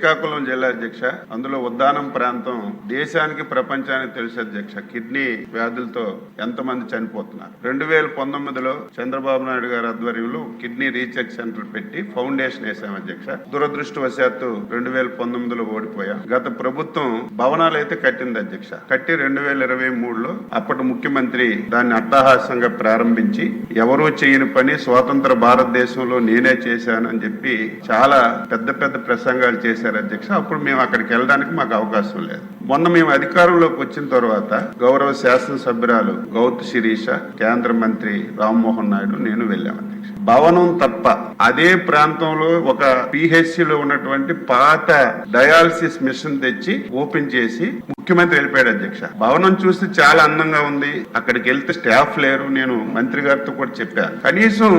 శ్రీకాకుళం జిల్లా అధ్యక్ష. అందులో ఉద్దానం ప్రాంతం దేశానికి ప్రపంచానికి తెలుసు అధ్యక్ష. కిడ్నీ వ్యాధులతో ఎంతమంది చనిపోతున్నారు. 2019లో చంద్రబాబు నాయుడు గారి ఆధ్వర్యంలో కిడ్నీ రీసెర్చ్ సెంటర్ పెట్టి ఫౌండేషన్ వేసాం అధ్యక్ష. దురదృష్టవశాత్తు 2019లో ఓడిపోయాం. గత ప్రభుత్వం భవనాలు అయితే కట్టింది అధ్యక్ష. కట్టి 2023లో అప్పటి ముఖ్యమంత్రి దాన్ని అట్టహాసంగా ప్రారంభించి ఎవరూ చేయని పని స్వాతంత్ర భారతదేశంలో నేనే చేశానని చెప్పి చాలా పెద్ద పెద్ద ప్రసంగాలు చేశారు అధ్యక్ష. అప్పుడు మేము అక్కడికి వెళ్ళడానికి మాకు అవకాశం లేదు. మొన్న మేము అధికారంలోకి వచ్చిన తర్వాత గౌరవ శాసనసభ్యురాలు గౌతు శిరీష, కేంద్ర మంత్రి రామ్మోహన్ నాయుడు, నేను వెళ్ళాం అధ్యక్ష. భవనం తప్ప అదే ప్రాంతంలో ఒక పిహెచ్సిలో ఉన్నటువంటి పాత డయాలసిస్ మిషన్ తెచ్చి ఓపెన్ చేసి ముఖ్యమంత్రి వెళ్ళిపోయాడు అధ్యక్ష. భవనం చూస్తే చాలా అందంగా ఉంది. అక్కడికి వెళ్తే స్టాఫ్ లేరు. నేను మంత్రి గారితో కూడా చెప్పాను, కనీసం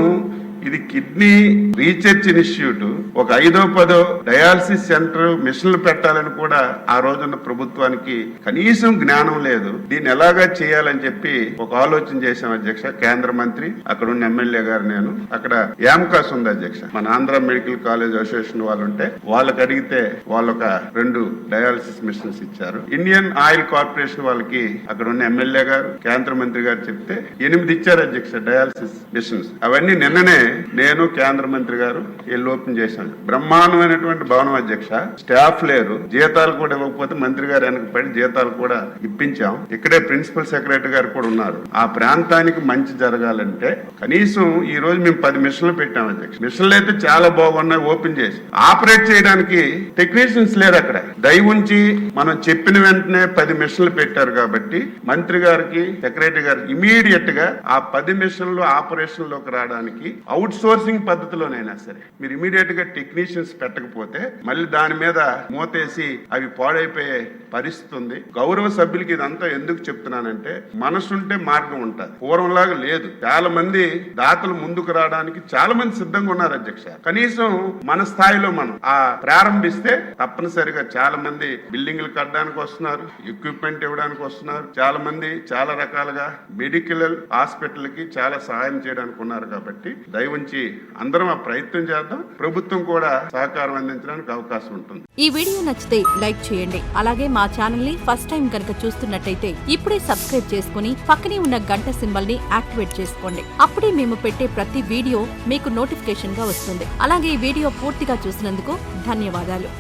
ఇది కిడ్నీ రీసెర్చ్ ఇన్స్టిట్యూట్ ఒక 5-10 డయాలసిస్ సెంటర్ మిషన్లు పెట్టాలని కూడా ఆ రోజున్న ప్రభుత్వానికి కనీసం జ్ఞానం లేదు. దీన్ని ఎలాగా చేయాలని చెప్పి ఒక ఆలోచన చేశాం అధ్యక్ష. కేంద్ర మంత్రి, అక్కడ ఉన్న ఎమ్మెల్యే గారు, నేను అక్కడ యామ్కాస్ ఉంది అధ్యక్ష. మన ఆంధ్ర మెడికల్ కాలేజ్ అసోసియేషన్ వాళ్ళు ఉంటే వాళ్ళకి అడిగితే వాళ్ళు ఒక 2 డయాలసిస్ మిషన్స్ ఇచ్చారు. ఇండియన్ ఆయిల్ కార్పొరేషన్ వాళ్ళకి అక్కడ ఉన్న ఎమ్మెల్యే గారు, కేంద్ర మంత్రి గారు చెప్తే 8 ఇచ్చారు అధ్యక్ష డయాలసిస్ మిషన్స్. అవన్నీ నిన్ననే నేను, కేంద్ర మంత్రి గారు వెళ్ళి ఓపెన్ చేశాను. బ్రహ్మాండమైనటువంటి భవనం అధ్యక్ష. స్టాఫ్ లేరు, జీతాలు కూడా ఇవ్వకపోతే మంత్రి గారు వెనకపడి జీతాలు కూడా ఇప్పించాం. ఇక్కడే ప్రిన్సిపల్ సెక్రటరీ గారు కూడా ఉన్నారు. ఆ ప్రాంతానికి మంచి జరగాలంటే కనీసం ఈ రోజు మేము 10 మిషన్లు పెట్టాం అధ్యక్ష. మిషన్లు అయితే చాలా బాగున్నాయి. ఓపెన్ చేసి ఆపరేట్ చేయడానికి టెక్నీషియన్స్ లేరు అక్కడ. దయవుంచి మనం చెప్పిన వెంటనే 10 మిషన్లు పెట్టారు కాబట్టి మంత్రి గారికి, సెక్రటరీ గారికి ఇమీడియట్ గా ఆ 10 మిషన్లు ఆపరేషన్ లోకి రావడానికి అవుట్ సోర్సింగ్ పద్ధతిలోనైనా సరే మీరు ఇమీడియట్ గా టెక్నీషియన్స్ పెట్టకపోతే మళ్ళీ దాని మీద మోతేసి అవి పాడైపోయే పరిస్థితి ఉంది. గౌరవ సభ్యులకి ఇదంతా ఎందుకు చెప్తున్నానంటే మనసుంటే మార్గం ఉంటుంది. పూర్వంలాగా లేదు. చాలా మంది దాతలు ముందుకు రావడానికి చాలా మంది సిద్ధంగా ఉన్నారు అధ్యక్ష. కనీసం మన స్థాయిలో మనం ప్రారంభిస్తే తప్పనిసరిగా చాలా మంది బిల్డింగ్లు కట్టడానికి వస్తున్నారు, ఎక్విప్మెంట్ ఇవ్వడానికి వస్తున్నారు. చాలా మంది చాలా రకాలుగా మెడికల్ హాస్పిటల్ కి చాలా సహాయం చేయడానికి ఉన్నారు. కాబట్టి దయవుంచి అందరం ఆ ప్రయత్నం చేద్దాం. ప్రభుత్వం కూడా సహకారం అందించడానికి అవకాశం ఉంటుంది. ఈ వీడియో నచ్చితే లైక్ చేయండి. అలాగే మా ఛానల్ ని ఫస్ట్ టైం కనుక చూస్తున్నట్టయితే ఇప్పుడే సబ్స్క్రైబ్ చేసుకుని పక్కనే ఉన్న గంట సింబల్ ని యాక్టివేట్ చేసుకోండి. అప్పుడే మేము పెట్టే ప్రతి వీడియో మీకు నోటిఫికేషన్ గా వస్తుంది. అలాగే ఈ వీడియో పూర్తిగా చూసినందుకు ధన్యవాదాలు.